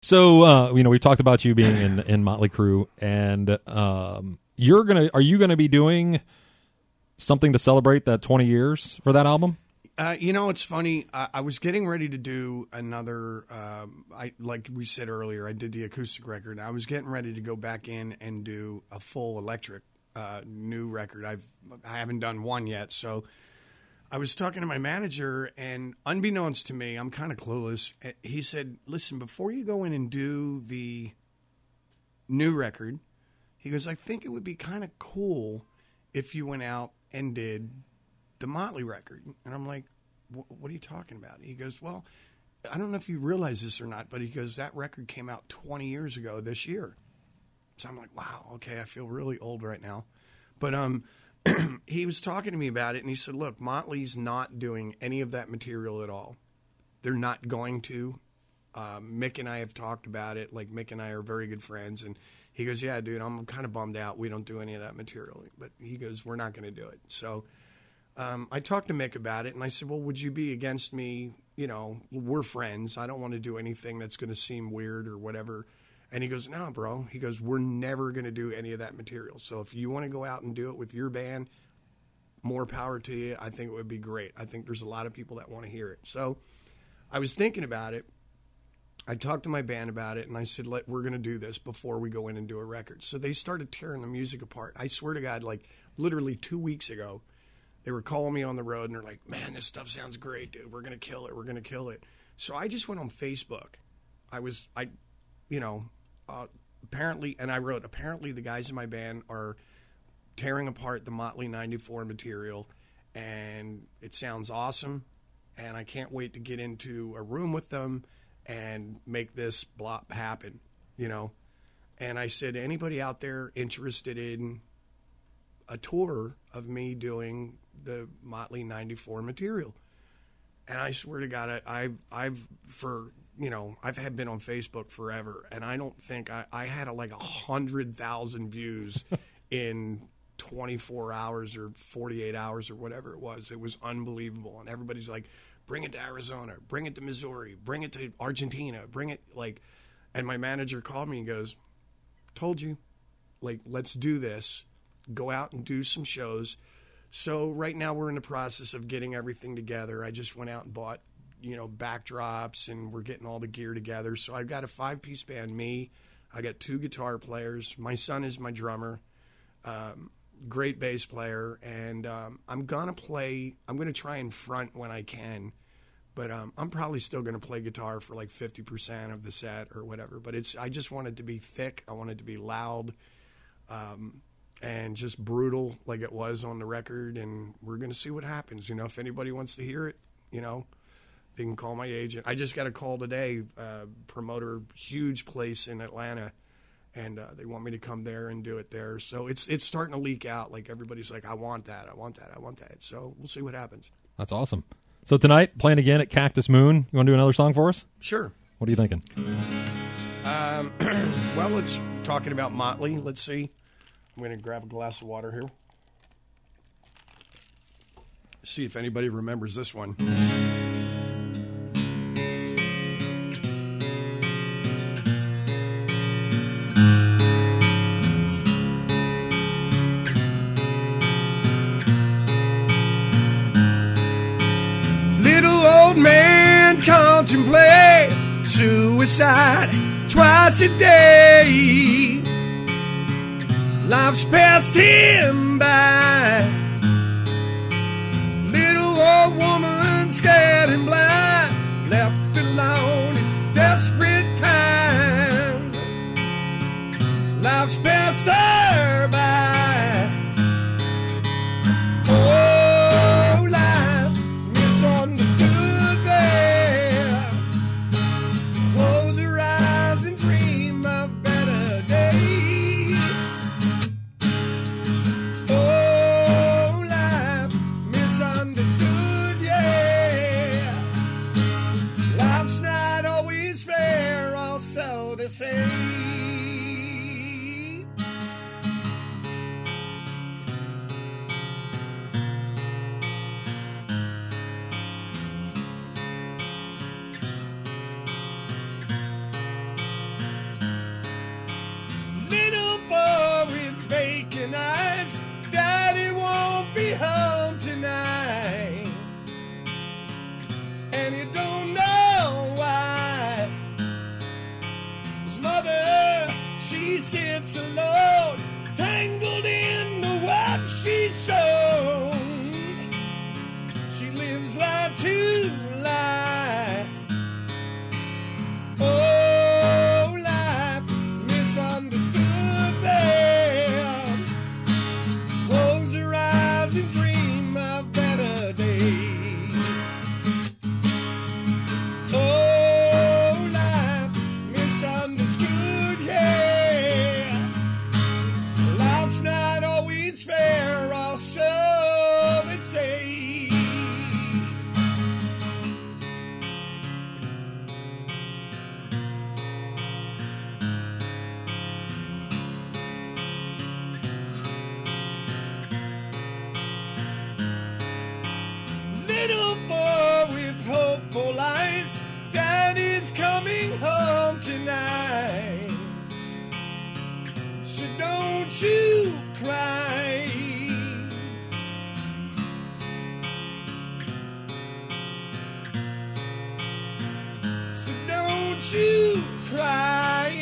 So, we've talked about you being in Motley Crue, and are you gonna be doing something to celebrate that 20 years for that album? It's funny. I was getting ready to do another. Like we said earlier, I did the acoustic record. I was getting ready to go back in and do a full electric new record. I haven't done one yet, so I was talking to my manager, and unbeknownst to me, I'm kind of clueless. He said, "Listen, before you go in and do the new record," he goes, "I think it would be kind of cool if you went out and did the Motley record." And I'm like, what are you talking about? He goes, "Well, I don't know if you realize this or not," but he goes, "That record came out 20 years ago this year." So I'm like, wow, okay, I feel really old right now. But he was talking to me about it, and he said, "Look, Motley's not doing any of that material at all. They're not going to. Mick and I have talked about it. Like, Mick and I are very good friends, and he goes, "Yeah, dude, I'm kind of bummed out. We don't do any of that material." But he goes, "We're not going to do it." So I talked to Mick about it, and I said, "Well, would you be against me? We're friends. I don't want to do anything that's going to seem weird or whatever." And he goes, "No, bro." He goes, "We're never going to do any of that material. So if you want to go out and do it with your band, more power to you. I think it would be great. I think there's a lot of people that want to hear it." So I was thinking about it. I talked to my band about it, and I said, we're going to do this before we go in and do a record. So they started tearing the music apart. I swear to God, like literally 2 weeks ago, they were calling me on the road, and they're like, "Man, this stuff sounds great, dude. We're going to kill it. We're going to kill it." So I just went on Facebook. Apparently, and I wrote, apparently the guys in my band are tearing apart the Motley 94 material, and it sounds awesome, and I can't wait to get into a room with them and make this blop happen, And I said, anybody out there interested in a tour of me doing the Motley 94 material? And I swear to God, I've been on Facebook forever, and I don't think I had like 100,000 views in 24 hours or 48 hours or whatever it was. It was unbelievable. And everybody's like, "Bring it to Arizona, bring it to Missouri, bring it to Argentina, bring it and my manager called me and goes, "Told you, let's do this, go out and do some shows." So right now we're in the process of getting everything together. I just went out and bought, backdrops, and we're getting all the gear together. So I've got a 5-piece band, me. I got 2 guitar players. My son is my drummer, great bass player. And I'm going to try and front when I can. But I'm probably still going to play guitar for like 50% of the set or whatever. But I just want it to be thick. I want it to be loud. And just brutal like it was on the record, and we're going to see what happens. If anybody wants to hear it, they can call my agent. I just got a call today, promoter, huge place in Atlanta, and they want me to come there and do it there. So it's starting to leak out. Like, everybody's like, "I want that, I want that, I want that." So we'll see what happens. That's awesome. So tonight, playing again at Cactus Moon. You want to do another song for us? Sure. What are you thinking? Well, it's talking about Motley. Let's see. I'm going to grab a glass of water here. See if anybody remembers this one. Little old man contemplates suicide twice a day. Life's passed him by. Little old woman, scared and blind, left alone in desperate times. Life's passed her by. Oh, life misunderstood there. Close her eyes and dream of better days. Daddy's coming home tonight, so don't you cry. So don't you cry.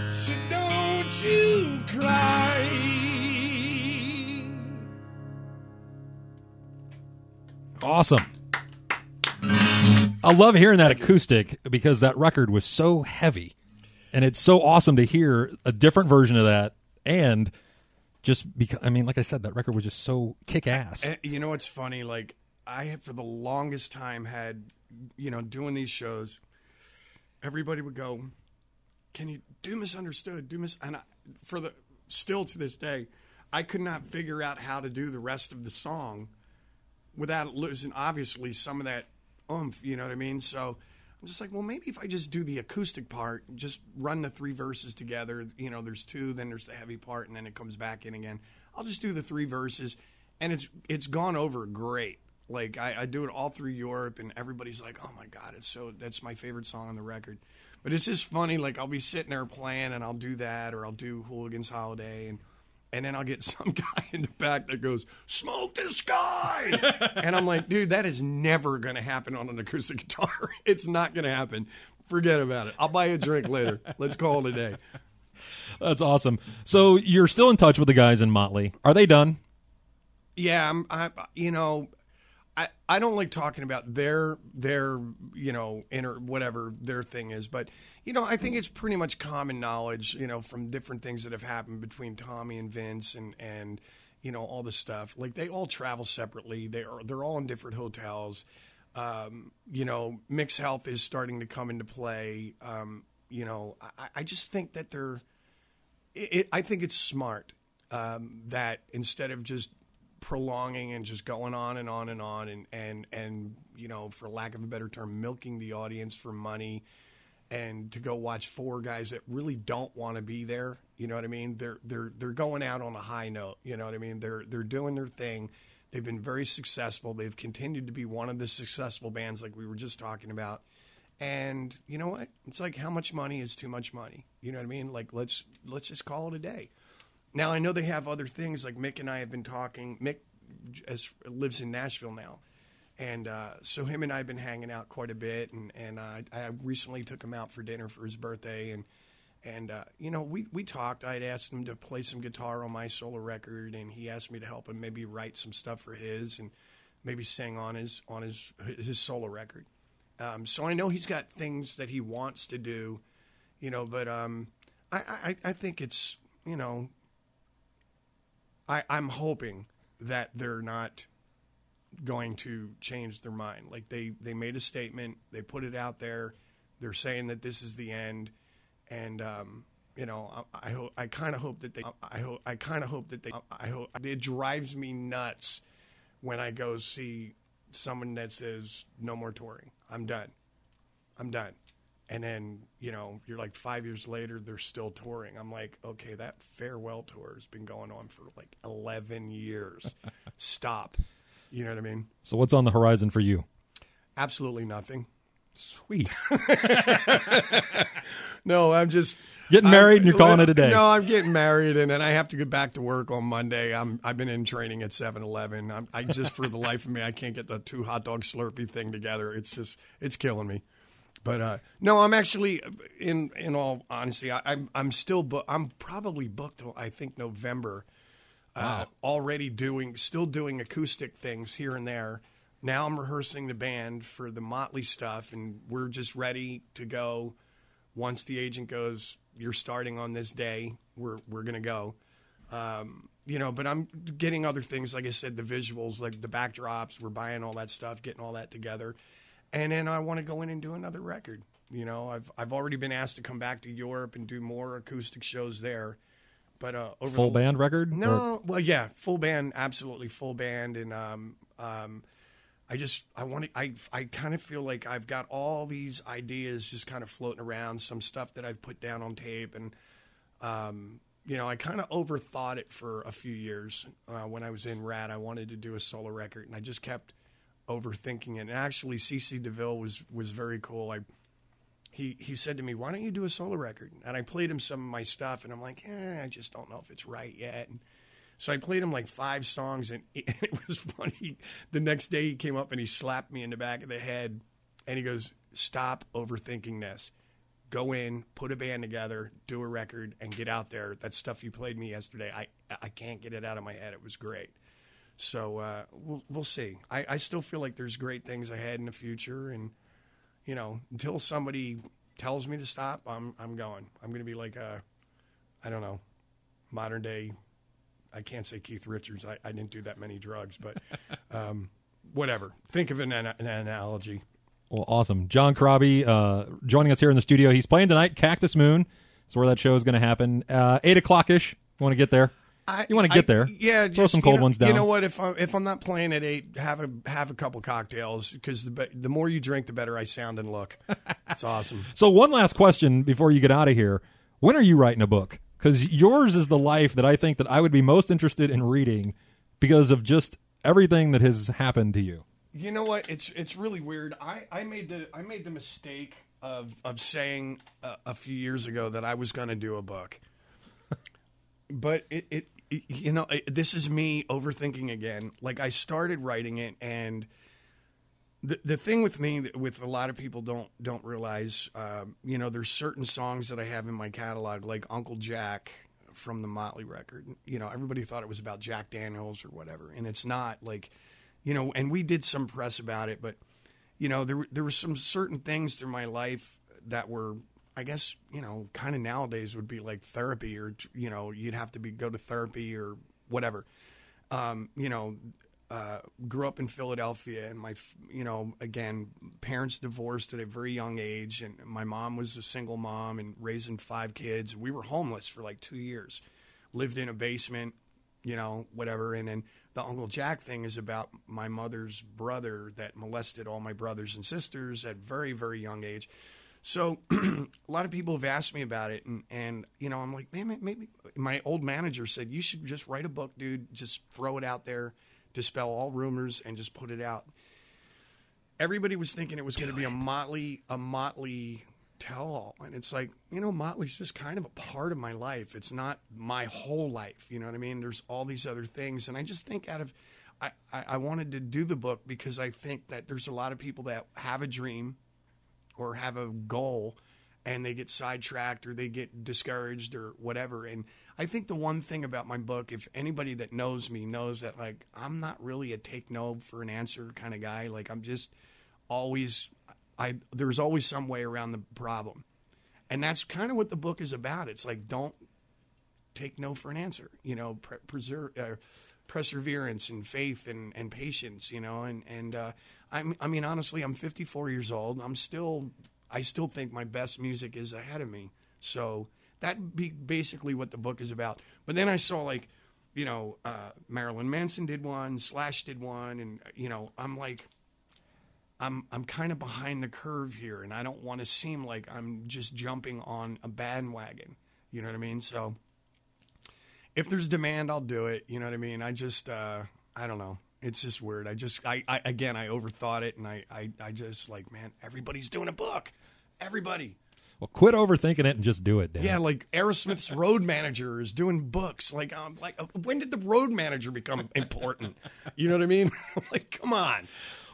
So don't you cry. Awesome. I love hearing that acoustic because that record was so heavy. And it's so awesome to hear a different version of that. And just because, I mean, like I said, that record was just so kick-ass. You know what's funny? Like, I have for the longest time had, you know, doing these shows, everybody would go, can you do Misunderstood? And still to this day, I could not figure out how to do the rest of the song without losing, obviously, some of that oomph, you know what I mean? So I'm just like, well, maybe if I just do the acoustic part, just run the 3 verses together, you know, there's 2, then there's the heavy part, and then it comes back in again. I'll just do the 3 verses, and it's gone over great. Like, I do it all through Europe, and everybody's like, oh, my God, that's my favorite song on the record. But it's just funny, like, I'll be sitting there playing, and I'll do that, or I'll do Hooligan's Holiday, and then I'll get some guy in the back that goes, smoke this guy! And I'm like, dude, that is never going to happen on an acoustic guitar. It's not going to happen. Forget about it. I'll buy you a drink later. Let's call it a day. That's awesome. So you're still in touch with the guys in Motley. Are they done? Yeah, I don't like talking about their you know, inner whatever their thing is, but you know, I think it's pretty much common knowledge, you know, from different things that have happened between Tommy and Vince and you know, all the stuff. Like, they all travel separately. They're all in different hotels. You know, Mixed Health is starting to come into play. You know, I just think that I think it's smart that instead of just prolonging and just going on and on and on and you know, for lack of a better term, milking the audience for money and to go watch 4 guys that really don't want to be there. You know what I mean? They're going out on a high note. You know what I mean? They're doing their thing. They've been very successful. They've continued to be one of the successful bands like we were just talking about. And you know what? It's like, how much money is too much money? You know what I mean? Like, let's just call it a day. Now, I know they have other things, like Mick and I have been talking. Mick lives in Nashville now. And so him and I have been hanging out quite a bit. And I recently took him out for dinner for his birthday. And you know, we talked. I had asked him to play some guitar on my solo record. And he asked me to help him maybe write some stuff for his and maybe sing on his solo record. So I know he's got things that he wants to do, you know, but I think it's, you know, I'm hoping that they're not going to change their mind. Like, they made a statement, they put it out there, they're saying that this is the end, and you know, I kind of hope that they it drives me nuts when I go see someone that says no more touring. I'm done. And then, you know, you're like 5 years later, they're still touring. I'm like, okay, that farewell tour has been going on for like 11 years. Stop. You know what I mean? So what's on the horizon for you? Absolutely nothing. Sweet. No, I'm just getting married and you're calling it a day. No, I'm getting married, and then I have to get back to work on Monday. I've been in training at 7-Eleven. I just, for the life of me, I can't get the 2 hot dog Slurpee thing together. It's killing me. But no, I'm actually, in all honesty, I'm still I'm probably booked till I think November. Wow. Already still doing acoustic things here and there. Now I'm rehearsing the band for the Motley stuff, and we're just ready to go. Once the agent goes, you're starting on this day, we're going to go. You know, but I'm getting other things, like I said, the visuals, like the backdrops, we're buying all that stuff, getting all that together. And then I want to go in and do another record. You know, I've already been asked to come back to Europe and do more acoustic shows there. But over full band record? No, well, yeah, full band, absolutely full band. And I kind of feel like I've got all these ideas just kind of floating around, some stuff that I've put down on tape, and I kind of overthought it for a few years. When I was in Rat, I wanted to do a solo record, and I just kept overthinking it. And actually, CC DeVille was very cool. He said to me, "Why don't you do a solo record?" And I played him some of my stuff, and I'm like, I just don't know if it's right yet. And so I played him like 5 songs, and it was funny. The next day, he came up and he slapped me in the back of the head, and he goes, "Stop overthinking this. Go in, put a band together, do a record, and get out there. That stuff you played me yesterday, I can't get it out of my head. It was great." So we'll see. I still feel like there's great things ahead in the future, and until somebody tells me to stop, I'm going. I'm going to be like I don't know, modern day. I can't say Keith Richards. I didn't do that many drugs, but whatever. Think of an analogy. Well, awesome. John Corabi joining us here in the studio. He's playing tonight, Cactus Moon. That's where that show is going to happen. 8 o'clock-ish. You want to get there? You want to get there? Yeah. Throw some cold ones down. You know what? If I'm not playing at 8, have a couple cocktails, because the more you drink, the better I sound and look. It's awesome. So one last question before you get out of here. When are you writing a book? Because yours is the life that I think that I would be most interested in reading because of just everything that has happened to you. You know what? It's really weird. I made the mistake of saying a few years ago that I was going to do a book, but this is me overthinking again. Like, I started writing it, and the thing with me that with a lot of people don't realize, there's certain songs that I have in my catalog, like Uncle Jack from the Motley record. Everybody thought it was about Jack Daniels or whatever, and it's not. Like, and we did some press about it, but there were some certain things through my life that were, I guess, kind of nowadays would be like therapy, or you'd have to go to therapy or whatever. Grew up in Philadelphia, and my again, parents divorced at a very young age, and my mom was a single mom and raising 5 kids. We were homeless for like 2 years, lived in a basement, whatever. And then the Uncle Jack thing is about my mother's brother that molested all my brothers and sisters at very, very young age. So a lot of people have asked me about it, and I'm like, man, maybe. My old manager said, you should just write a book, dude. Just throw it out there, dispel all rumors, and just put it out. Everybody was thinking it was going to be a Motley tell-all, and it's like, Motley's just kind of a part of my life. It's not my whole life, you know what I mean? There's all these other things, and I just think I wanted to do the book because I think that there's a lot of people that have a dream or have a goal, and they get sidetracked or they get discouraged or whatever. And I think the one thing about my book, if anybody that knows me knows that, like, I'm not really a take no for an answer kind of guy. Like, I'm just always, there's always some way around the problem. And that's kind of what the book is about. It's like, don't take no for an answer, perseverance and faith and patience, I mean, honestly, I'm 54 years old. I still think my best music is ahead of me. So that'd be basically what the book is about. But then I saw, like, Marilyn Manson did one, Slash did one, and I'm like, I'm kind of behind the curve here, and I don't want to seem like I'm just jumping on a bandwagon. You know what I mean? So if there's demand, I'll do it. You know what I mean? I just I don't know. It's just weird. I overthought it, and I just like, man, everybody's doing a book. Everybody. Well, quit overthinking it and just do it, Dan. Yeah, like Aerosmith's road manager is doing books. Like, when did the road manager become important? You know what I mean? Like, come on.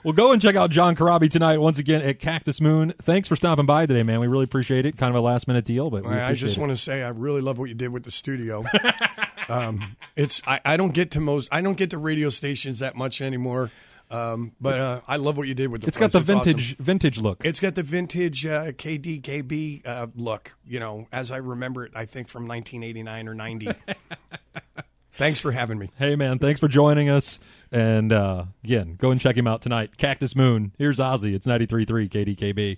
Well, go and check out John Corabi tonight once again at Cactus Moon. Thanks for stopping by today, man. We really appreciate it. Kind of a last-minute deal, but I just want to say I really love what you did with the studio. I don't get to radio stations that much anymore. But I love what you did with the It's got the vintage look. It's got the vintage KDKB look, as I remember it, I think from 1989 or 90. Thanks for having me. Hey, man, thanks for joining us. And again, go and check him out tonight. Cactus Moon. Here's Ozzy. It's 93.3 KDKB.